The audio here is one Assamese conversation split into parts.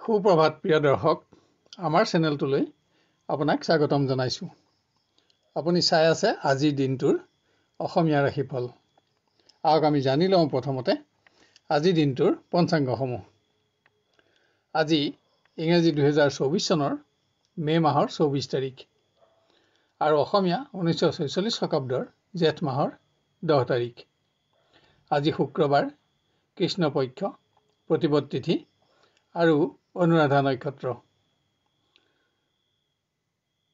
সুপ্ৰভাত প্ৰিয় দৰ্শক, আমাৰ চেনেলটোলৈ আপোনাক স্বাগতম জনাইছোঁ। আপুনি চাই আছে আজিৰ দিনটোৰ অসমীয়া ৰাশিফল। আহক আমি জানি লওঁ প্ৰথমতে আজিৰ দিনটোৰ পঞ্চাংগসমূহ। আজি ইংৰাজী 2024 চনৰ মে' মাহৰ 24 তাৰিখ আৰু অসমীয়া 1946 শকাব্দৰ জেঠ মাহৰ 10 তাৰিখ। আজি শুক্ৰবাৰ, কৃষ্ণপক্ষ, প্ৰতিপদ তিথি আৰু অনুৰাধা নক্ষত্ৰ।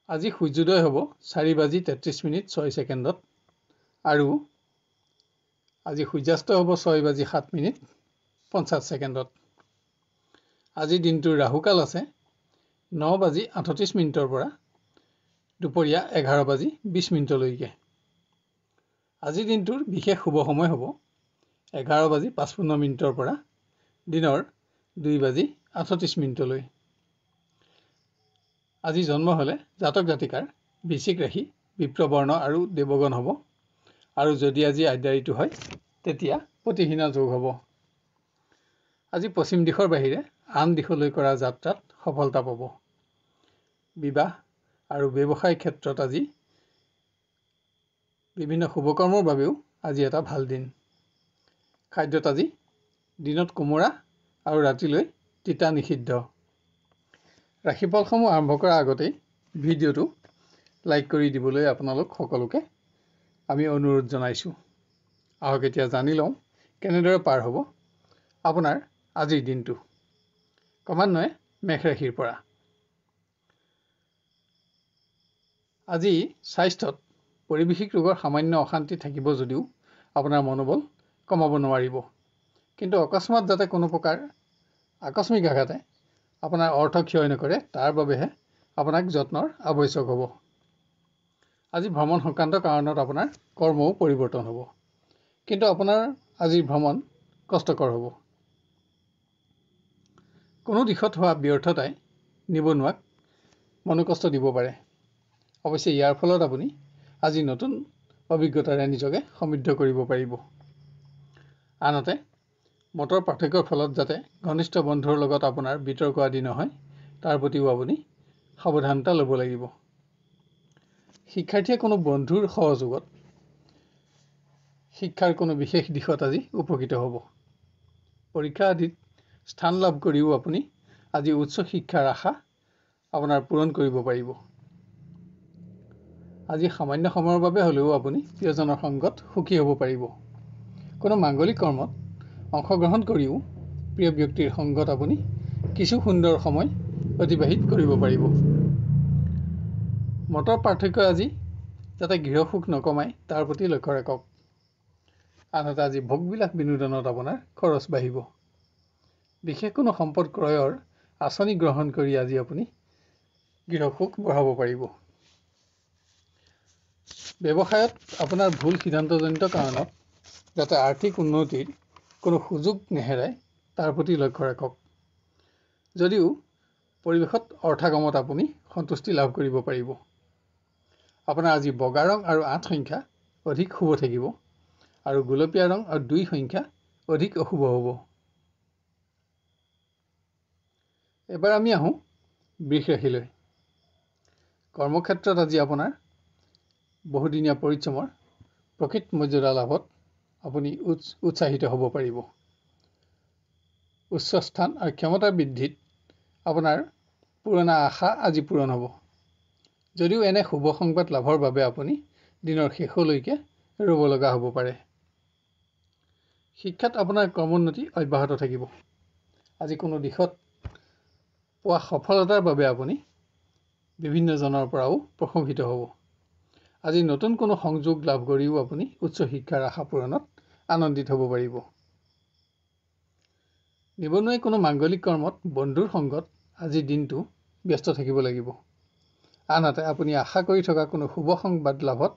আজি সূৰ্যোদয় হ'ব 4:33:06 আৰু আজি সূৰ্যাস্ত হ'ব 6:07:50। আজি দিনটোৰ ৰাহুকাল আছে 9:38 পৰা দুপৰীয়া 11:20 আজি দিনটোৰ বিশেষ শুভ সময় হ'ব 11:55 পৰা দিনৰ 2:38 আজি জন্ম হ'লে জাতক জাতিকাৰ বৃশ্চিক ৰাশি, বিপ্ৰবৰ্ণ আৰু দেৱগণ হ'ব আৰু যদি আজি আদ্যাৰিটো হয় তেতিয়া প্ৰতিহীনা যোগ হ'ব। আজি পশ্চিম দিশৰ বাহিৰে আন দিশলৈ কৰা যাত্ৰাত সফলতা পাব। বিবাহ আৰু ব্যৱসায় ক্ষেত্ৰত আজি বিভিন্ন শুভকৰ্মৰ বাবেও আজি এটা ভাল দিন। খাদ্যত আজি দিনত কোমোৰা আৰু ৰাতিলৈ তিতা নিষিদ্ধ। ৰাশিফলসমূহ আৰম্ভ কৰাৰ আগতেই ভিডিঅ'টো লাইক কৰি দিবলৈ আপোনালোক সকলোকে আমি অনুৰোধ জনাইছোঁ। আহক এতিয়া জানি লওঁ কেনেদৰে পাৰ হ'ব আপোনাৰ আজিৰ দিনটো। ক্ৰমান্বয়ে মেষ ৰাশিৰ পৰা। আজি স্বাস্থ্যত পৰিৱেশিক ৰোগৰ সামান্য অশান্তি থাকিব যদিও আপোনাৰ মনোবল কমাব নোৱাৰিব। কিন্তু অকস্মাত যাতে কোনো প্ৰকাৰ আকস্মিক আঘাতে আপোনাৰ অৰ্থ ক্ষয় নকৰে তাৰ বাবেহে আপোনাক যত্নৰ আৱশ্যক হ'ব। আজি ভ্ৰমণ সংক্ৰান্ত কাৰণত আপোনাৰ কৰ্মও পৰিৱৰ্তন হ'ব, কিন্তু আপোনাৰ আজিৰ ভ্ৰমণ কষ্টকৰ হ'ব। কোনো দিশত হোৱা ব্যৰ্থতাই নিবনুৱাক মনোকষ্ট দিব পাৰে। অৱশ্যে ইয়াৰ ফলত আপুনি আজি নতুন অভিজ্ঞতাৰে নিজকে সমৃদ্ধ কৰিব পাৰিব। আনহাতে মতৰ পাৰ্থক্যৰ ফলত যাতে ঘনিষ্ঠ বন্ধুৰ লগত আপোনাৰ বিতৰ্ক আদি নহয় তাৰ প্ৰতিও আপুনি সাৱধানতা ল'ব লাগিব। শিক্ষাৰ্থীয়ে কোনো বন্ধুৰ সহযোগত শিক্ষাৰ কোনো বিশেষ দিশত আজি উপকৃত হ'ব। পৰীক্ষা আদিত স্থান লাভ কৰিও আপুনি আজি উচ্চ শিক্ষাৰ আশা আপোনাৰ পূৰণ কৰিব পাৰিব। আজি সামান্য সময়ৰ বাবে হ'লেও আপুনি প্ৰিয়জনৰ সংগত সুখী হ'ব পাৰিব। কোনো মাংগলিক কৰ্মত অংশগ্ৰহণ কৰিও প্ৰিয় ব্যক্তিৰ সংগত আপুনি কিছু সুন্দৰ সময় অতিবাহিত কৰিব পাৰিব। মতৰ পাৰ্থক্য আজি যাতে গৃহসুখ নকমায় তাৰ প্ৰতি লক্ষ্য ৰাখক। আনহাতে আজি ভোগবিলাক বিনোদনত আপোনাৰ খৰচ বাঢ়িব। বিশেষ কোনো সম্পদ ক্ৰয়ৰ আঁচনি গ্ৰহণ কৰি আজি আপুনি গৃহসুখ বঢ়াব পাৰিব। ব্যৱসায়ত আপোনাৰ ভুল সিদ্ধান্তজনিত কাৰণত যাতে আৰ্থিক উন্নতিৰ কোনো সুযোগ নেহেৰায় তাৰ প্ৰতি লক্ষ্য ৰাখক। যদিও পৰিৱেশত অৰ্থাগমত আপুনি সন্তুষ্টি লাভ কৰিব পাৰিব। আপোনাৰ আজি বগা ৰং আৰু 8 সংখ্যা অধিক শুভ থাকিব আৰু গোলপীয়া ৰং আৰু 2 সংখ্যা অধিক অশুভ হ'ব। এবাৰ আমি আহোঁ বৃষ ৰাশিলৈ। কৰ্মক্ষেত্ৰত আজি আপোনাৰ বহুদিনীয়া পৰিশ্ৰমৰ প্ৰকৃত মৰ্যাদা লাভত আপুনি উৎসাহিত হ'ব পাৰিব। উচ্চ স্থান আৰু ক্ষমতা বৃদ্ধিত আপোনাৰ পুৰণা আশা আজি পূৰণ হ'ব। যদিও এনে শুভ সংবাদ লাভৰ বাবে আপুনি দিনৰ শেষলৈকে ৰ'ব লগা হ'ব পাৰে। শিক্ষাত আপোনাৰ ক্ৰমোন্নতি অব্যাহত থাকিব। আজি কোনো দিশত পোৱা সফলতাৰ বাবে আপুনি বিভিন্নজনৰ পৰাও প্ৰশংসিত হ'ব। আজি নতুন কোনো সংযোগ লাভ কৰিও আপুনি উচ্চ শিক্ষাৰ আশা পূৰণত আনন্দিত হ'ব পাৰিব। নিবনুৱাই কোনো মাংগলিক কৰ্মত বন্ধুৰ সংগত আজিৰ দিনটো ব্যস্ত থাকিব লাগিব। আনহাতে আপুনি আশা কৰি থকা কোনো শুভ সংবাদ লাভত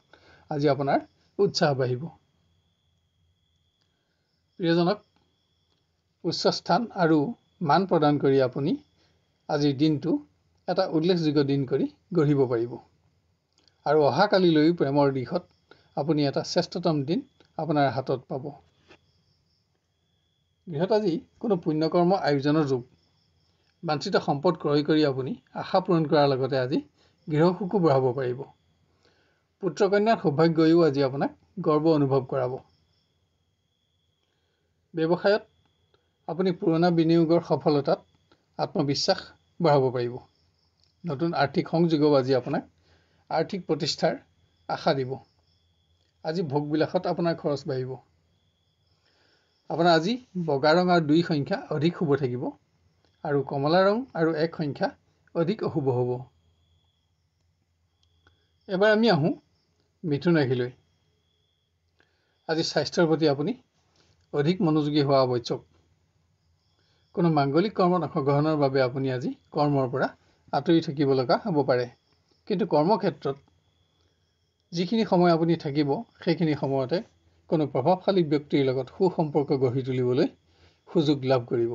আজি আপোনাৰ উৎসাহ বাঢ়িব। প্ৰিয়জনক উচ্চ স্থান আৰু মান প্ৰদান কৰি আপুনি আজিৰ দিনটো এটা উল্লেখযোগ্য দিন কৰি গঢ়িব পাৰিব। আৰু অহাকালিলৈও প্ৰেমৰ দিশত আপুনি এটা শ্ৰেষ্ঠতম দিন আপোনাৰ হাতত পাব। গৃহত আজি কোনো পুণ্যকৰ্ম আয়োজনৰ যোগ বাঞ্ছিত সম্পদ ক্ৰয় কৰি আপুনি আশা পূৰণ কৰাৰ লগতে আজি গৃহসুখো বঢ়াব পাৰিব। পুত্ৰ কন্যাৰ সৌভাগ্যও আজি আপোনাক গৰ্ব অনুভৱ কৰাব। ব্যৱসায়ত আপুনি পুৰণা বিনিয়োগৰ সফলতাত আত্মবিশ্বাস বঢ়াব পাৰিব। নতুন আৰ্থিক সংযোগেও আজি আপোনাক আৰ্থিক প্ৰতিষ্ঠাৰ আশা দিব। আজি ভোগবিলাসত আপোনাৰ খৰচ বাঢ়িব। আপোনাৰ আজি বগা ৰং আৰু 2 সংখ্যা অধিক শুভ থাকিব আৰু কমলা ৰং আৰু 1 সংখ্যা অধিক অশুভ হ'ব। এবাৰ আমি আহোঁ মিথুন ৰাশিলৈ। আজি স্বাস্থ্যৰ প্ৰতি আপুনি অধিক মনোযোগী হোৱা আৱশ্যক। কোনো মাংগলিক কৰ্মত অংশগ্ৰহণৰ বাবে আপুনি আজি কৰ্মৰ পৰা আঁতৰি থাকিব লগা হ'ব পাৰে। কিন্তু কৰ্মক্ষেত্ৰত যিখিনি সময় আপুনি থাকিব সেইখিনি সময়তে কোনো প্ৰভাৱশালী ব্যক্তিৰ লগত সুসম্পৰ্ক গঢ়ি তুলিবলৈ সুযোগ লাভ কৰিব।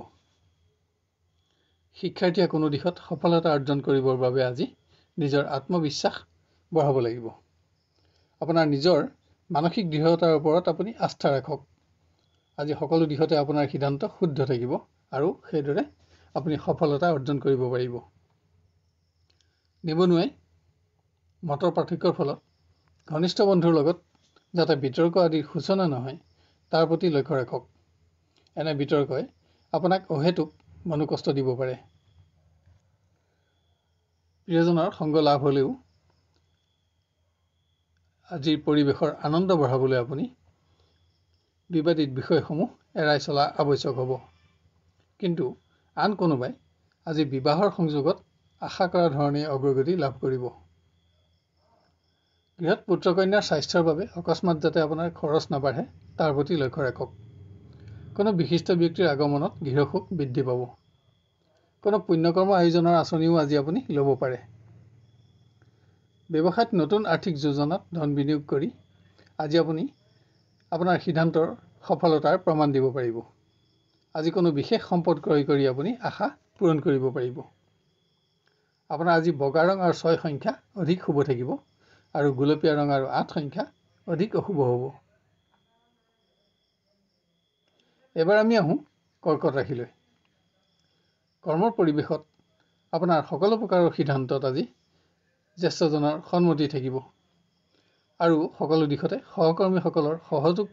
শিক্ষাৰ্থীয়ে কোনো দিশত সফলতা অৰ্জন কৰিবৰ বাবে আজি নিজৰ আত্মবিশ্বাস বঢ়াব লাগিব। আপোনাৰ নিজৰ মানসিক দৃঢ়তাৰ ওপৰত আপুনি আস্থা ৰাখক। আজি সকলো দিশতে আপোনাৰ সিদ্ধান্ত শুদ্ধ থাকিব আৰু সেইদৰে আপুনি সফলতা অৰ্জন কৰিব পাৰিব। নিবনুৱাই মতৰ পাৰ্থক্যৰ ফলত ঘনিষ্ঠ বন্ধুৰ লগত যাতে বিতৰ্ক আদিৰ সূচনা নহয় তাৰ প্ৰতি লক্ষ্য ৰাখক। এনে বিতৰ্কই আপোনাক অহেতুক মনোকষ্ট দিব পাৰে। প্ৰিয়জনৰ সংগ লাভ হ'লেও আজিৰ পৰিৱেশৰ আনন্দ বঢ়াবলৈ আপুনি বিবাদিত বিষয়সমূহ এৰাই চলা আৱশ্যক হ'ব। কিন্তু আন কোনোবাই আজি বিবাহৰ সংযোগত আশা কৰা ধৰণে অগ্ৰগতি লাভ কৰিব। গৃহত পুত্ৰ কন্যাৰ স্বাস্থ্যৰ বাবে অকস্মাত যাতে আপোনাৰ খৰচ নাবাঢ়ে তাৰ প্ৰতি লক্ষ্য ৰাখক। কোনো বিশিষ্ট ব্যক্তিৰ আগমনত গৃহসুখ বৃদ্ধি পাব। কোনো পুণ্যকৰ্ম আয়োজনৰ আঁচনিও আজি আপুনি ল'ব পাৰে। ব্যৱসায়ত নতুন আৰ্থিক যোজনাত ধন বিনিয়োগ কৰি আজি আপুনি আপোনাৰ সিদ্ধান্তৰ সফলতাৰ প্ৰমাণ দিব পাৰিব। আজি কোনো বিশেষ সম্পদ ক্ৰয় কৰি আপুনি আশা পূৰণ কৰিব পাৰিব। আপোনাৰ আজি বগা ৰং আৰু 6 সংখ্যা অধিক শুভ থাকিব আৰু গুলপীয়া ৰং আৰু 8 সংখ্যা অধিক অশুভ হ'ব। এবাৰ আমি আহোঁ কৰ্কট ৰাশিলৈ। কৰ্মৰ পৰিৱেশত আপোনাৰ সকলো প্ৰকাৰৰ সিদ্ধান্তত আজি জ্যেষ্ঠজনৰ সন্মতি থাকিব আৰু সকলো দিশতে সহকৰ্মীসকলৰ সহযোগ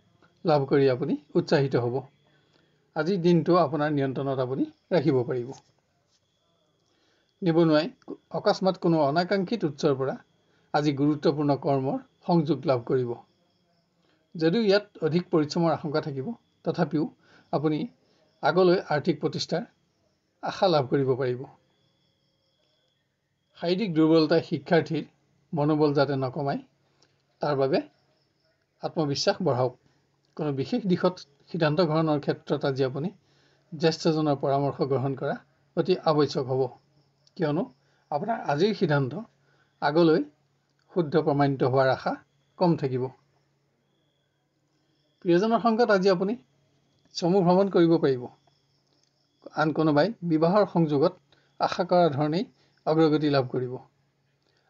লাভ কৰি আপুনি উৎসাহিত হ'ব। আজিৰ দিনটো আপোনাৰ নিয়ন্ত্ৰণত আপুনি ৰাখিব পাৰিব। নিবনুৱাই অকস্মাত কোনো অনাকাংক্ষিত উৎসৰ পৰা আজি গুৰুত্বপূৰ্ণ কৰ্মৰ সংযোগ লাভ কৰিব। যদিও ইয়াত অধিক পৰিশ্ৰমৰ আশংকা থাকিব তথাপিও আপুনি আগলৈ আৰ্থিক প্ৰতিষ্ঠাৰ আশা লাভ কৰিব পাৰিব। শাৰীৰিক দুৰ্বলতাই শিক্ষাৰ্থীৰ মনোবল যাতে নকমায় তাৰ বাবে আত্মবিশ্বাস বঢ়াওক। কোনো বিশেষ দিশত সিদ্ধান্ত গ্ৰহণৰ ক্ষেত্ৰত আজি আপুনি জ্যেষ্ঠজনৰ পৰামৰ্শ গ্ৰহণ কৰা অতি আৱশ্যক হ'ব। কিয়নো আপোনাৰ আজিৰ সিদ্ধান্ত আগলৈ শুদ্ধ প্ৰমাণিত হোৱাৰ আশা কম থাকিব। প্ৰিয়জনৰ সংগত আজি আপুনি চমু ভ্ৰমণ কৰিব পাৰিব। আন কোনোবাই বিবাহৰ সংযোগত আশা কৰা ধৰণেই অগ্ৰগতি লাভ কৰিব।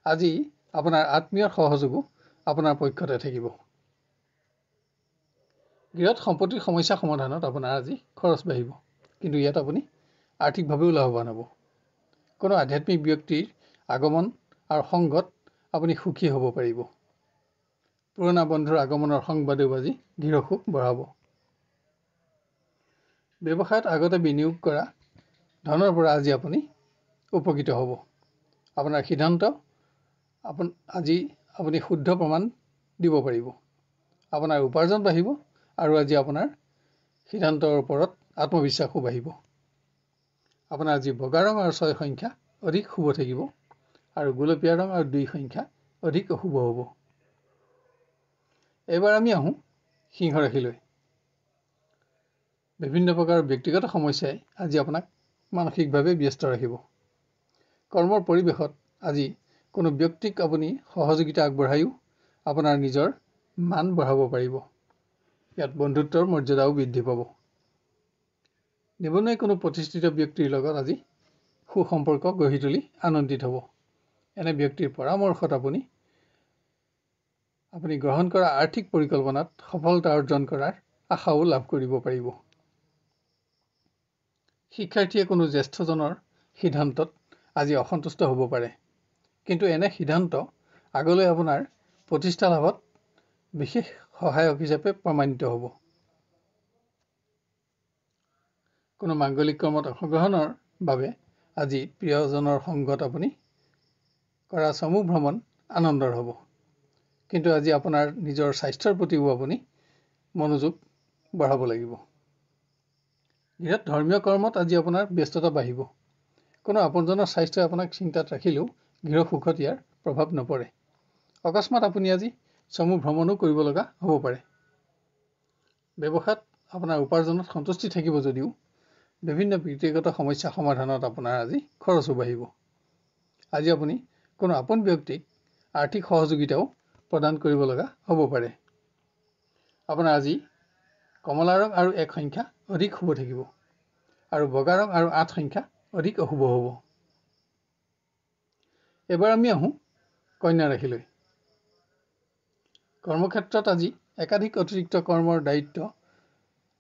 আজি আপোনাৰ আত্মীয়ৰ সহযোগো আপোনাৰ পক্ষতে থাকিব। গৃহত সম্পত্তিৰ সমস্যা সমাধানত আপোনাৰ আজি খৰচ বাঢ়িব। কিন্তু ইয়াত আপুনি আৰ্থিকভাৱেও লাভৱান হ'ব। কোনো আধ্যাত্মিক ব্যক্তিৰ আগমন আৰু সংগত আপুনি সুখী হ'ব পাৰিব। পুৰণা বন্ধুৰ আগমনৰ সংবাদেও আজি গৃহসুখ বঢ়াব। ব্যৱসায়ত আগতে বিনিয়োগ কৰা ধনৰ পৰা আজি আপুনি উপকৃত হ'ব। আপোনাৰ সিদ্ধান্ত আজি আপুনি শুদ্ধ প্ৰমাণ দিব পাৰিব। আপোনাৰ উপাৰ্জন বাঢ়িব আৰু আজি আপোনাৰ সিদ্ধান্তৰ ওপৰত আত্মবিশ্বাসো বাঢ়িব। আপোনাৰ আজি বগা ৰং আৰু 6 সংখ্যা অধিক শুভ থাকিব আৰু গুলপীয়া ৰং আৰু 2 সংখ্যা অধিক অশুভ হ'ব। এবাৰ আমি আহোঁ সিংহ ৰাশিলৈ। বিভিন্ন প্ৰকাৰৰ ব্যক্তিগত সমস্যাই আজি আপোনাক মানসিকভাৱে ব্যস্ত ৰাখিব। কৰ্মৰ পৰিৱেশত আজি কোনো ব্যক্তিক আপুনি সহযোগিতা আগবঢ়ায়ো আপোনাৰ নিজৰ মান বঢ়াব পাৰিব। ইয়াত বন্ধুত্বৰ মৰ্যাদাও বৃদ্ধি পাব। নিবনুৱাই কোনো প্ৰতিষ্ঠিত ব্যক্তিৰ লগত আজি সুসম্পৰ্ক গঢ়ি তুলি আনন্দিত হ'ব। এনে ব্যক্তিৰ পৰামৰ্শত আপুনি গ্ৰহণ কৰা আৰ্থিক পৰিকল্পনাত সফলতা অৰ্জন কৰাৰ আশাও লাভ কৰিব পাৰিব। শিক্ষাৰ্থীয়ে কোনো জ্যেষ্ঠজনৰ সিদ্ধান্তত আজি অসন্তুষ্ট হ'ব পাৰে, কিন্তু এনে সিদ্ধান্ত আগলৈ আপোনাৰ প্ৰতিষ্ঠা লাভত বিশেষ সহায়ক হিচাপে প্ৰমাণিত হ'ব। কোনো মাংগলিক কৰ্মত অংশগ্ৰহণৰ বাবে আজি প্ৰিয়জনৰ সংগত আপুনি কৰা চমু ভ্ৰমণ আনন্দৰ হ'ব, কিন্তু আজি আপোনাৰ নিজৰ স্বাস্থ্যৰ প্ৰতিও আপুনি মনোযোগ বঢ়াব লাগিব। গৃহত ধৰ্মীয় কৰ্মত আজি আপোনাৰ ব্যস্ততা বাঢ়িব। কোনো আপোনজনৰ স্বাস্থ্যই আপোনাক চিন্তাত ৰাখিলেও গৃহ সুখত ইয়াৰ প্ৰভাৱ নপৰে। অকস্মাত আপুনি আজি চমু ভ্ৰমণো কৰিব লগা হ'ব পাৰে। ব্যৱসায়ত আপোনাৰ উপাৰ্জনত সন্তুষ্টি থাকিব যদিও বিভিন্ন ব্যক্তিগত সমস্যা সমাধানত আপোনাৰ আজি খৰচো বাঢ়িব। আজি আপুনি কোনো আপোন ব্যক্তিক আৰ্থিক সহযোগিতাও প্ৰদান কৰিব লগা হ'ব পাৰে। আপোনাৰ আজি কমলা ৰং আৰু 1 সংখ্যা অধিক শুভ থাকিব, আৰু বগা ৰং আৰু 8 সংখ্যা অধিক অশুভ হ'ব। এবাৰ আমি আহোঁ কন্যা ৰাশিলৈ। কৰ্মক্ষেত্ৰত আজি একাধিক অতিৰিক্ত কৰ্মৰ দায়িত্ব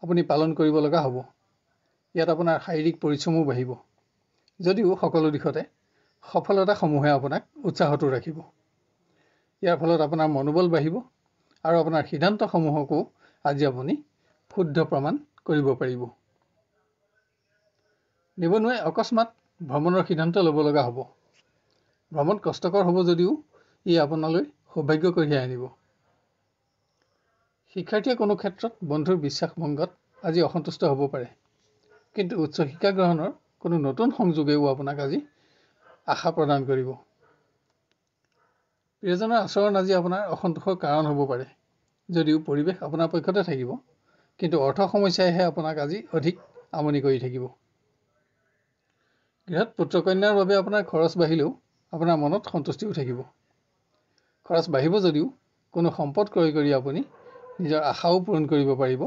আপুনি পালন কৰিব লগা হ'ব। ইয়াত আপোনাৰ শাৰীৰিক পৰিশ্ৰমো বাঢ়িব, যদিও সকলো দিশতে সফলতাসমূহে আপোনাক উৎসাহতো ৰাখিব। ইয়াৰ ফলত আপোনাৰ মনোবল বাঢ়িব আৰু আপোনাৰ সিদ্ধান্তসমূহকো আজি আপুনি শুদ্ধ প্ৰমাণ কৰিব পাৰিব। নিবনুৱাই অকস্মাত ভ্ৰমণৰ সিদ্ধান্ত ল'ব লগা হ'ব। ভ্ৰমণ কষ্টকৰ হ'ব যদিও ই আপোনালৈ সৌভাগ্য কঢ়িয়াই আনিব। শিক্ষাৰ্থীয়ে কোনো ক্ষেত্ৰত বন্ধুৰ বিশ্বাস ভংগত আজি অসন্তুষ্ট হ'ব পাৰে, কিন্তু উচ্চ শিক্ষা গ্ৰহণৰ কোনো নতুন সংযোগেও আপোনাক আজি আশা প্ৰদান কৰিব। প্ৰিয়জনৰ আচৰণ আজি আপোনাৰ অসন্তোষৰ কাৰণ হ'ব পাৰে, যদিও পৰিৱেশ আপোনাৰ পক্ষতে থাকিব, কিন্তু অৰ্থ সমস্যাইহে আপোনাক আজি অধিক আমনি কৰি থাকিব। গৃহত পুত্ৰকন্যাৰ বাবে আপোনাৰ খৰচ বাঢ়িলেও আপোনাৰ মনত সন্তুষ্টিও থাকিব। খৰচ বাঢ়িব যদিও কোনো সম্পদ ক্ৰয় কৰি আপুনি নিজৰ আশাও পূৰণ কৰিব পাৰিব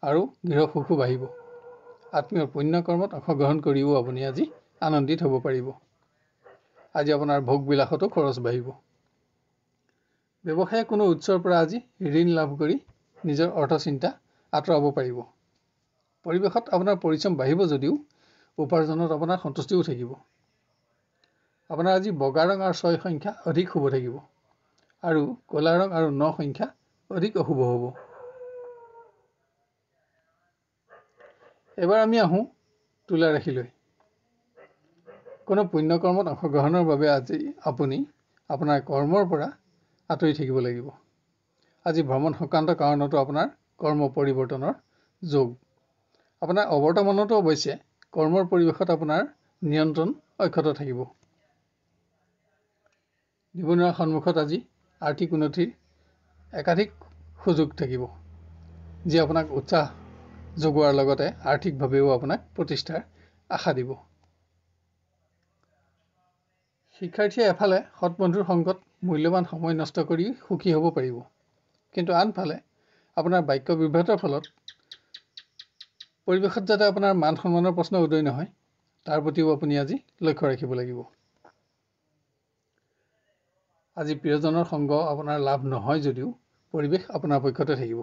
আৰু গৃহ সুখো বাঢ়িব। আত্মীয় পুণ্য কৰ্মত অংশগ্ৰহণ কৰিও আপুনি আজি আনন্দিত হ'ব পাৰিব। আজি আপোনাৰ ভোগবিলাসতো খৰচ বাঢ়িব। ব্যৱসায়ে কোনো উৎসৰ পৰা আজি ঋণ লাভ কৰি নিজৰ অৰ্থচিন্তা আঁতৰাব পাৰিব। পৰিৱেশত আপোনাৰ পৰিশ্ৰম বাঢ়িব যদিও উপাৰ্জনত আপোনাৰ সন্তুষ্টিও থাকিব। আপোনাৰ আজি বগা ৰং আৰু 6 সংখ্যা অধিক শুভ থাকিব, আৰু ক'লা ৰং আৰু 9 সংখ্যা অধিক অশুভ হ'ব। এবাৰ আমি আহোঁ তুলা ৰাশিলৈ। কোনো পুণ্য কৰ্মত অংশগ্ৰহণৰ বাবে আজি আপুনি আপোনাৰ কৰ্মৰ পৰা আঁতৰি থাকিব লাগিব। আজি ভ্ৰমণ সংক্ৰান্ত কাৰণতো আপোনাৰ কৰ্ম পৰিৱৰ্তনৰ যোগ। আপোনাৰ অৱৰ্তমানতো অৱশ্যে কৰ্মৰ পৰিৱেশত আপোনাৰ নিয়ন্ত্ৰণ অক্ষত থাকিব। নিবনুৱাৰ সন্মুখত আজি আৰ্থিক উন্নতিৰ একাধিক সুযোগ থাকিব, যি আপোনাক উৎসাহ যোগোৱাৰ লগতে আৰ্থিকভাৱেও আপোনাক প্ৰতিষ্ঠাৰ আশা দিব। শিক্ষাৰ্থীয়ে এফালে সৎ বন্ধুৰ সংগত মূল্যৱান সময় নষ্ট কৰি সুখী হ'ব পাৰিব, কিন্তু আনফালে আপোনাৰ বাক্য বিভ্ৰাটৰ ফলত পৰিৱেশত যাতে আপোনাৰ মান সন্মানৰ প্ৰশ্ন উদয় নহয়, তাৰ প্ৰতিও আপুনি আজি লক্ষ্য ৰাখিব লাগিব। আজি প্ৰিয়জনৰ সংগ আপোনাৰ লাভ নহয় যদিও পৰিৱেশ আপোনাৰ পক্ষতে থাকিব।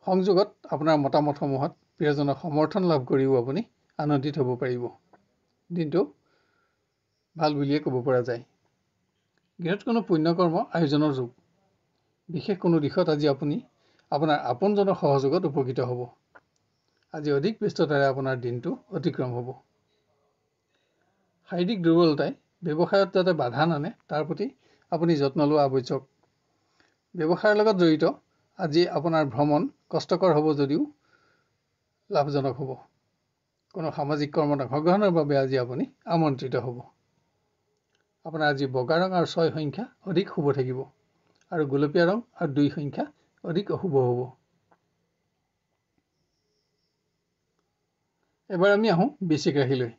সংযোগত আপোনাৰ মতামতসমূহত প্ৰিয়জনৰ সমৰ্থন লাভ কৰিও আপুনি আনন্দিত হ'ব পাৰিব। দিনটো ভাল বুলিয়ে ক'ব পৰা যায়। গৃহত কোনো পুণ্যকৰ্ম আয়োজনৰ যোগ। বিশেষ কোনো দিশত আজি আপুনি আপোনাৰ আপোনজনৰ সহযোগত উপকৃত হ'ব। আজি অধিক ব্যস্ততাৰে আপোনাৰ দিনটো অতিক্ৰম হ'ব। শাৰীৰিক দুৰ্বলতাই ব্যৱসায়ত যাতে বাধা নানে তাৰ প্ৰতি আপুনি যত্ন লোৱা আৱশ্যক। ব্যৱসায়ৰ লগত জড়িত আজি আপোনাৰ ভ্ৰমণ কষ্টকৰ হ'ব যদিও লাভজনক হ'ব। কোনো সামাজিক কৰ্মত অংশগ্ৰহণৰ বাবে আজি আপুনি আমন্ত্ৰিত হ'ব। আপোনাৰ আজি বগা ৰং আৰু 6 সংখ্যা অধিক শুভ থাকিব, আৰু গোলপীয়া ৰং আৰু 2 সংখ্যা অধিক অশুভ হ'ব। এবাৰ আমি আহোঁ বৃশ্চিক ৰাশিলৈ।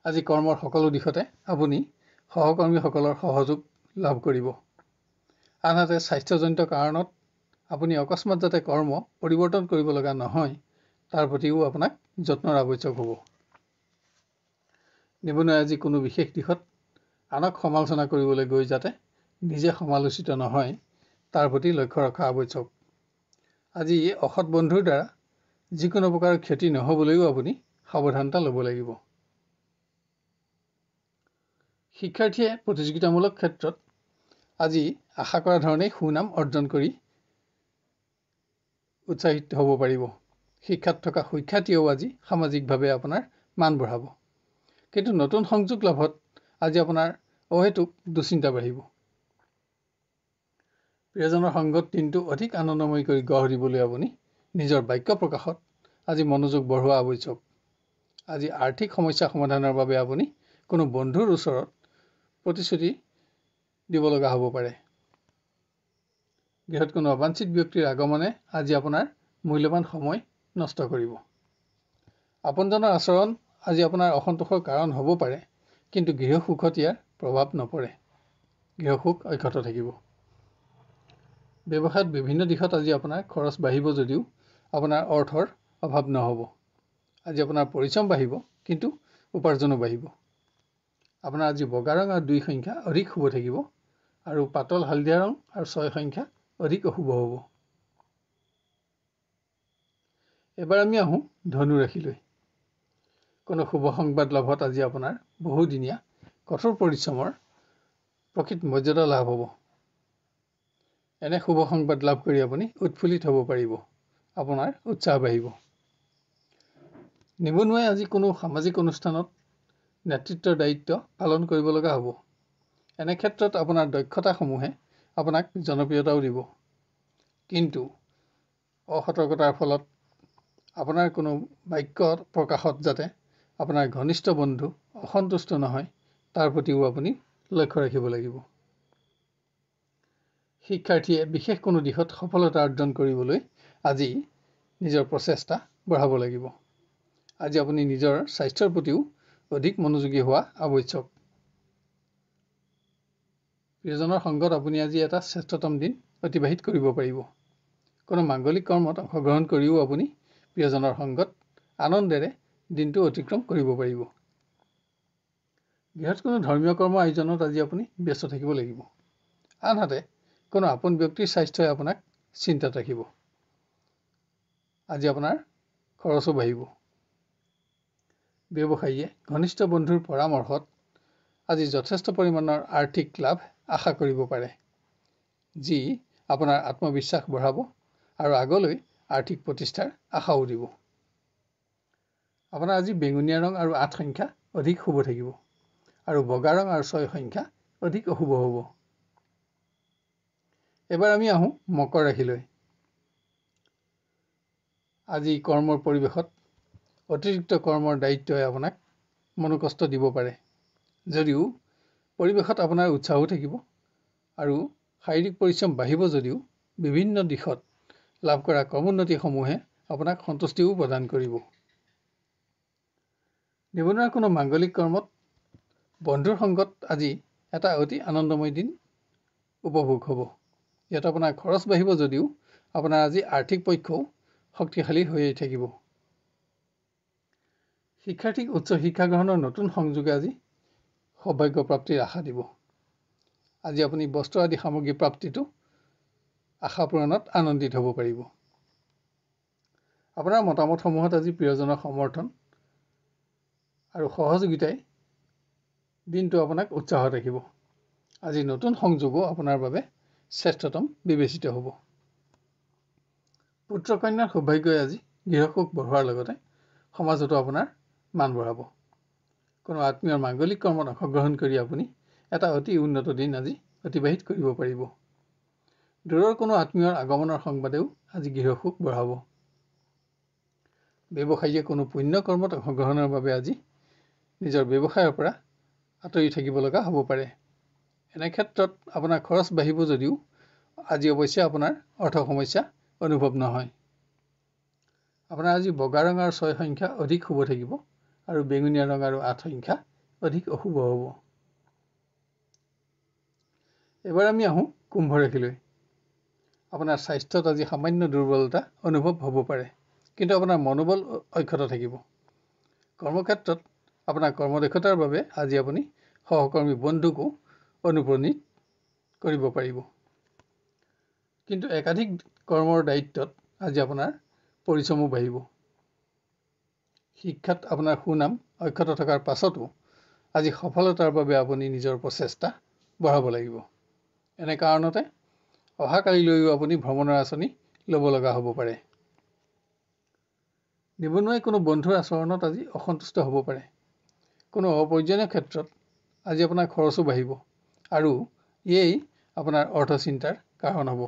আজি কৰ্মৰ সকলো দিশতে আপুনি সহকৰ্মীসকলৰ সহযোগ লাভ কৰিব। আনহাতে স্বাস্থ্যজনিত কাৰণত আপুনি অকস্মাত যাতে কৰ্ম পৰিৱৰ্তন কৰিব লগা নহয়, তাৰ প্ৰতিও আপোনাক যত্নৰ আৱশ্যক হ'ব। নিবনুৱাই আজি কোনো বিশেষ দিশত আনক সমালোচনা কৰিবলৈ গৈ যাতে নিজে সমালোচিত নহয়, তাৰ প্ৰতি লক্ষ্য ৰখা আৱশ্যক। আজি অসৎ বন্ধুৰ দ্বাৰা যিকোনো প্ৰকাৰৰ ক্ষতি নহ'বলৈও আপুনি সাৱধানতা ল'ব লাগিব। শিক্ষাৰ্থীয়ে প্ৰতিযোগিতামূলক ক্ষেত্ৰত আজি আশা কৰা ধৰণে সুনাম অৰ্জন কৰি উৎসাহিত হ'ব পাৰিব। শিক্ষাত থকা সুখ্যাতিয়েও আজি সামাজিকভাৱে আপোনাৰ মান বঢ়াব। কিন্তু নতুন সংযোগ লাভত আজি আপোনাৰ অহেতুক দুশ্চিন্তা বাঢ়িব। প্ৰিয়জনৰ সংগত দিনটো অধিক আনন্দময় কৰি গঢ় দিবলৈ আপুনি নিজৰ বাক্য প্ৰকাশত আজি মনোযোগ বঢ়োৱা আৱশ্যক। আজি আৰ্থিক সমস্যা সমাধানৰ বাবে আপুনি কোনো বন্ধুৰ ওচৰত প্ৰতিশ্ৰুতি দিব লগা হ'ব পাৰে। গৃহত কোনো অবাঞ্ছিত ব্যক্তিৰ আগমনে আজি আপোনাৰ মূল্যৱান সময় নষ্ট কৰিব। আপোনজনৰ আচৰণ আজি আপোনাৰ অসন্তোষৰ কাৰণ হ'ব পাৰে, কিন্তু গৃহ সুখত ইয়াৰ প্ৰভাৱ নপৰে। গৃহ সুখ অক্ষত থাকিব। ব্যৱসায়ত বিভিন্ন দিশত আজি আপোনাৰ খৰচ বাঢ়িব যদিও আপোনাৰ অৰ্থৰ অভাৱ নহ'ব। আজি আপোনাৰ পৰিশ্ৰম বাঢ়িব, কিন্তু উপাৰ্জনো বাঢ়িব। আপোনাৰ আজি বগা ৰং আৰু 2 সংখ্যা অধিক শুভ থাকিব, আৰু পাতল হালধীয়া ৰং আৰু 6 সংখ্যা অধিক অশুভ হ'ব। এবাৰ আমি আহোঁ ধনু ৰাশিলৈ। কোনো শুভ সংবাদ লাভত আজি আপোনাৰ বহুদিনীয়া কঠোৰ পৰিশ্ৰমৰ প্ৰকৃত মৰ্যাদা লাভ হ'ব। এনে শুভ সংবাদ লাভ কৰি আপুনি উৎফুল্লিত হ'ব পাৰিব। আপোনাৰ উৎসাহ বাঢ়িব। নিবনুৱাই আজি কোনো সামাজিক অনুষ্ঠানত নেতৃত্বৰ দায়িত্ব পালন কৰিব লগা হ'ব। এনে ক্ষেত্ৰত আপোনাৰ দক্ষতাসমূহে আপোনাক জনপ্ৰিয়তাও দিব। কিন্তু অসতৰ্কতাৰ ফলত আপোনাৰ কোনো বাক্য প্ৰকাশত যাতে আপোনাৰ ঘনিষ্ঠ বন্ধু অসন্তুষ্ট নহয়, তাৰ প্ৰতিও আপুনি লক্ষ্য ৰাখিব লাগিব। শিক্ষাৰ্থীয়ে বিশেষ কোনো দিশত সফলতা অৰ্জন কৰিবলৈ আজি নিজৰ প্ৰচেষ্টা বঢ়াব লাগিব। আজি আপুনি নিজৰ স্বাস্থ্যৰ প্ৰতিও অধিক মনোযোগী হোৱা আৱশ্যক। প্ৰিয়জনৰ সংগত আপুনি আজি এটা শ্ৰেষ্ঠতম দিন অতিবাহিত কৰিব পাৰিব। কোনো মাংগলিক কৰ্মত অংশগ্ৰহণ কৰিও আপুনি প্ৰিয়জনৰ সংগত আনন্দেৰে দিনটো অতিক্ৰম কৰিব পাৰিব। গৃহত কোনো ধৰ্মীয় কৰ্ম আয়োজনত আজি আপুনি ব্যস্ত থাকিব লাগিব। আনহাতে কোনো আপোন ব্যক্তিৰ স্বাস্থ্যই আপোনাক চিন্তাত ৰাখিব। আজি আপোনাৰ খৰচো বাঢ়িব। ব্যৱসায়ীয়ে ঘনিষ্ঠ বন্ধুৰ পৰামৰ্শত আজি যথেষ্ট পৰিমাণৰ আৰ্থিক লাভ আশা কৰিব পাৰে, যি আপোনাৰ আত্মবিশ্বাস বঢ়াব আৰু আগলৈ আৰ্থিক প্ৰতিষ্ঠাৰ আশাও দিব। আপোনাৰ আজি বেঙুনীয়া ৰং আৰু 8 সংখ্যা অধিক শুভ থাকিব, আৰু বগা ৰং আৰু 6 সংখ্যা অধিক অশুভ হ'ব। এবাৰ আমি আহোঁ মকৰ ৰাশিলৈ। আজি কৰ্মৰ পৰিৱেশত অতিৰিক্ত কৰ্মৰ দায়িত্বই আপোনাক মনোকষ্ট দিব পাৰে। যদিও পৰিৱেশত আপোনাৰ উৎসাহো থাকিব আৰু শাৰীৰিক পৰিশ্ৰম বাঢ়িব, যদিও বিভিন্ন দিশত লাভ কৰা কৰ্মোন্নতিসমূহে আপোনাক সন্তুষ্টিও প্ৰদান কৰিব। নিবনুৱাৰ কোনো মাংগলিক কৰ্মত বন্ধুৰ সংগত আজি এটা অতি আনন্দময় দিন উপভোগ হ'ব। ইয়াত আপোনাৰ খৰচ বাঢ়িব যদিও আপোনাৰ আজি আৰ্থিক পক্ষও শক্তিশালী হৈ থাকিব। শিক্ষাৰ্থীক উচ্চ শিক্ষা গ্ৰহণৰ নতুন সংযোগে আজি সৌভাগ্য প্ৰাপ্তিৰ আশা দিব। আজি আপুনি বস্ত্ৰ আদি সামগ্ৰী প্ৰাপ্তিটো আশা পূৰণত আনন্দিত হ'ব পাৰিব। আপোনাৰ মতামতসমূহত আজি প্ৰিয়জনৰ সমৰ্থন আৰু সহযোগিতাই দিনটো আপোনাক উৎসাহত ৰাখিব। আজি নতুন সংযোগো আপোনাৰ বাবে শ্ৰেষ্ঠতম বিবেচিত হ'ব। পুত্ৰ কন্যাৰ সৌভাগ্যই আজি গৃহসুখ বঢ়োৱাৰ লগতে সমাজতো আপোনাৰ মান বঢ়াব। কোনো আত্মীয়ৰ মাংগলিক কৰ্মত অংশগ্ৰহণ কৰি আপুনি এটা অতি উন্নত দিন আজি অতিবাহিত কৰিব পাৰিব। দূৰৰ কোনো আত্মীয়ৰ আগমনৰ সংবাদেও আজি গৃহসুখ বঢ়াব। ব্যৱসায়ীয়ে কোনো পুণ্য কৰ্মত অংশগ্ৰহণৰ বাবে আজি নিজৰ ব্যৱসায়ৰ পৰা আঁতৰি থাকিব লগা হ'ব পাৰে। এনে ক্ষেত্ৰত আপোনাৰ খৰচ বাঢ়িব যদিও আজি অৱশ্যে আপোনাৰ অৰ্থ সমস্যা অনুভৱ নহয়। আপোনাৰ আজি বগা ৰং আৰু 6 সংখ্যা অধিক শুভ থাকিব, আৰু বেঙুনীয়া ৰং আৰু 8 সংখ্যা অধিক অশুভ হ'ব। এবাৰ আমি আহোঁ কুম্ভ ৰাশিলৈ। আপোনাৰ স্বাস্থ্যত আজি সামান্য দুৰ্বলতা অনুভৱ হ'ব পাৰে, কিন্তু আপোনাৰ মনোবল অক্ষত থাকিব। কৰ্মক্ষেত্ৰত আপোনাৰ কৰ্মদক্ষতাৰ বাবে আজি আপুনি সহকৰ্মী বন্ধুকো অনুপ্ৰাণিত কৰিব পাৰিব। কিন্তু একাধিক কৰ্মৰ দায়িত্বত আজি আপোনাৰ পৰিশ্ৰমো বাঢ়িব। শিক্ষাত আপোনাৰ সুনাম অক্ষত থকাৰ পাছতো আজি সফলতাৰ বাবে আপুনি নিজৰ প্ৰচেষ্টা বঢ়াব লাগিব। এনে কাৰণতে অহাকালিলৈও আপুনি ভ্ৰমণৰ আঁচনি ল'ব লগা হ'ব পাৰে। নিবনুৱাই কোনো বন্ধুৰ আচৰণত আজি অসন্তুষ্ট হ'ব পাৰে। কোনো অপ্ৰয়োজনীয় ক্ষেত্ৰত আজি আপোনাৰ খৰচো বাঢ়িব আৰু ইয়েই আপোনাৰ অৰ্থচিন্তাৰ কাৰণ হ'ব।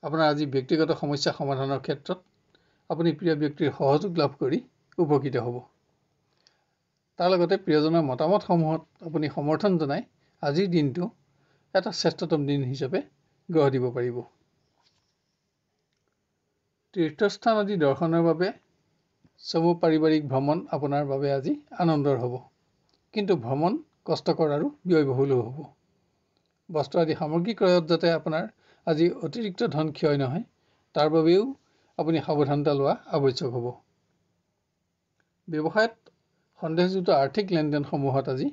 আপোনাৰ আজি ব্যক্তিগত সমস্যা সমাধানৰ ক্ষেত্ৰত আপুনি প্ৰিয় ব্যক্তিৰ সহযোগ লাভ কৰি উপকৃত হ'ব। তাৰ লগতে প্ৰিয়জনৰ মতামতসমূহত আপুনি সমৰ্থন জনাই আজিৰ দিনটো এটা শ্ৰেষ্ঠতম দিন হিচাপে গঢ় দিব পাৰিব। তীৰ্থস্থান আদি দৰ্শনৰ বাবে চমু পাৰিবাৰিক ভ্ৰমণ আপোনাৰ বাবে আজি আনন্দৰ হ'ব। কিন্তু ভ্ৰমণ কষ্টকৰ আৰু ব্যয়বহুলো হ'ব। বস্ত্ৰ আদি সামগ্ৰী ক্ৰয়ত যাতে আপোনাৰ আজি অতিৰিক্ত ধন ক্ষয় নহয় তাৰ বাবেও আপুনি সাৱধানতা লোৱা আৱশ্যক হ'ব। ব্যৱসায়ত সন্দেহযুক্ত আৰ্থিক লেনদেনসমূহত আজি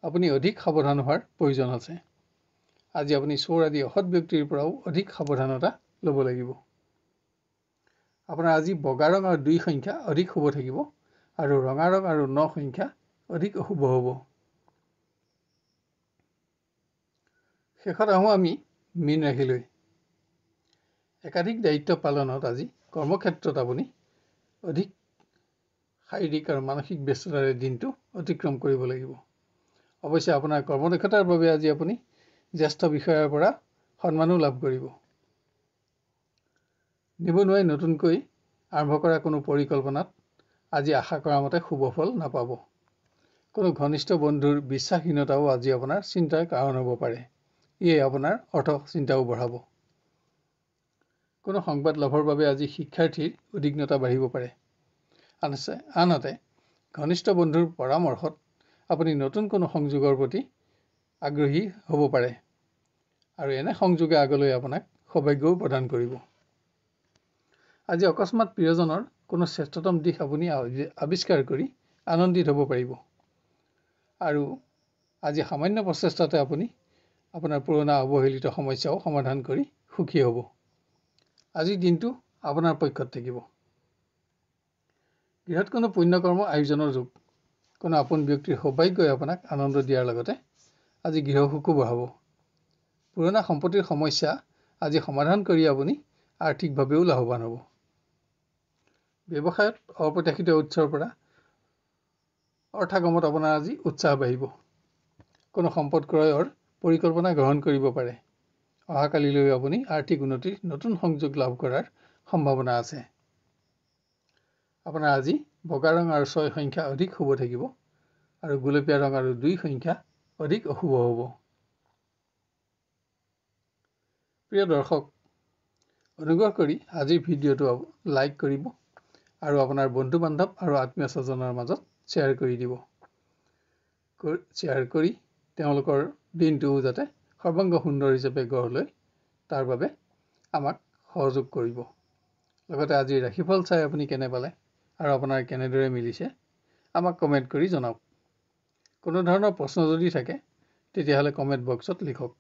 আপুনি অধিক সাৱধান হোৱাৰ প্ৰয়োজন আছে। আজি আপুনি চোৰ আদি অসৎ ব্যক্তিৰ পৰাও অধিক সাৱধানতা ল'ব লাগিব। আপোনাৰ আজি বগা ৰং আৰু 2 সংখ্যা অধিক শুভ থাকিব আৰু ৰঙা ৰং আৰু 9 সংখ্যা অধিক অশুভ হ'ব। শেষত আহোঁ আমি মীন ৰাশিলৈ। একাধিক দায়িত্ব পালনত আজি কৰ্মক্ষেত্ৰত আপুনি অধিক শাৰীৰিক আৰু মানসিক ব্যস্ততাৰে দিনটো অতিক্ৰম কৰিব লাগিব। অৱশ্যে আপোনাৰ কৰ্মদক্ষতাৰ বাবে আজি আপুনি জ্যেষ্ঠ বিষয়াৰ পৰা সন্মানো লাভ কৰিব। নিবনুৱাই নতুনকৈ আৰম্ভ কৰা কোনো পৰিকল্পনাত আজি আশা কৰা মতে শুভ ফল নাপাব। কোনো ঘনিষ্ঠ বন্ধুৰ বিশ্বাসহীনতাও আজি আপোনাৰ চিন্তাৰ কাৰণ হ'ব পাৰে। ইয়ে আপোনাৰ অৰ্থ চিন্তাও বঢ়াব। কোনো সংবাদ লাভৰ বাবে আজি শিক্ষাৰ্থীৰ উদ্বিগ্নতা বাঢ়িব পাৰে। আনহাতে ঘনিষ্ঠ বন্ধুৰ পৰামৰ্শত আপুনি নতুন কোনো সংযোগৰ প্ৰতি আগ্ৰহী হ'ব পাৰে আৰু এনে সংযোগে আগলৈ আপোনাক সৌভাগ্যও প্ৰদান কৰিব। আজি অকস্মাত প্ৰিয়জনৰ কোনো শ্ৰেষ্ঠতম দিশ আপুনি আৱিষ্কাৰ কৰি আনন্দিত হ'ব পাৰিব আৰু আজি সামান্য প্ৰচেষ্টাতে আপুনি আপোনাৰ পুৰণা অৱহেলিত সমস্যাও সমাধান কৰি সুখী হ'ব। আজিৰ দিনটো আপোনাৰ পক্ষত থাকিব। গৃহত কোনো পুণ্যকৰ্ম আয়োজনৰ যোগ। কোনো আপোন ব্যক্তিৰ সৌভাগ্যই আপোনাক আনন্দ দিয়াৰ লগতে আজি গৃহ সুখো বঢ়াব। পুৰণা সম্পত্তিৰ সমস্যা আজি সমাধান কৰি আপুনি আৰ্থিকভাৱেও লাভৱান হ'ব। ব্যৱসায়ত অপ্ৰত্যাশিত উৎসৰ পৰা অৰ্থাগমত আপোনাৰ আজি উৎসাহ বাঢ়িব। কোনো সম্পদ ক্ৰয়ৰ পৰিকল্পনা গ্ৰহণ কৰিব পাৰে। অহাকালিলৈ আপুনি আৰ্থিক উন্নতিৰ নতুন সংযোগ লাভ কৰাৰ সম্ভাৱনা আছে। আপোনাৰ আজি বগা ৰং আৰু 6 সংখ্যা অধিক শুভ থাকিব আৰু গুলপীয়া ৰং আৰু 2 সংখ্যা অধিক অশুভ হ'ব। প্ৰিয় দৰ্শক, অনুগ্ৰহ কৰি আজিৰ ভিডিঅ'টো লাইক কৰিব আৰু আপোনাৰ বন্ধু বান্ধৱ আৰু আত্মীয় স্বজনৰ মাজত শ্বেয়াৰ কৰি দিব। শ্বেয়াৰ কৰি তেওঁলোকৰ দিনটোও যাতে সৰ্বাংগ সুন্দৰ হিচাপে গঢ় লয় তাৰ বাবে আমাক সহযোগ কৰিব। লগতে আজিৰ ৰাশিফল চাই আপুনি কেনে পালে আৰু আপোনাৰ কেনেদৰে মিলিছে আমাক কমেণ্ট কৰি জনাওক। কোনো ধৰণৰ প্ৰশ্ন যদি থাকে তেতিয়াহ'লে কমেণ্ট বক্সত লিখক।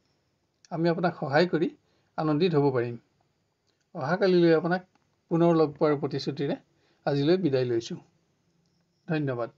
আমি আপোনাক সহায় কৰি আনন্দিত হ'ব পাৰিম। অহাকালিলৈ আপোনাক পুনৰ লগ পোৱাৰ প্ৰতিশ্ৰুতিৰে আজিলৈ বিদায় লৈছোঁ। ধন্যবাদ।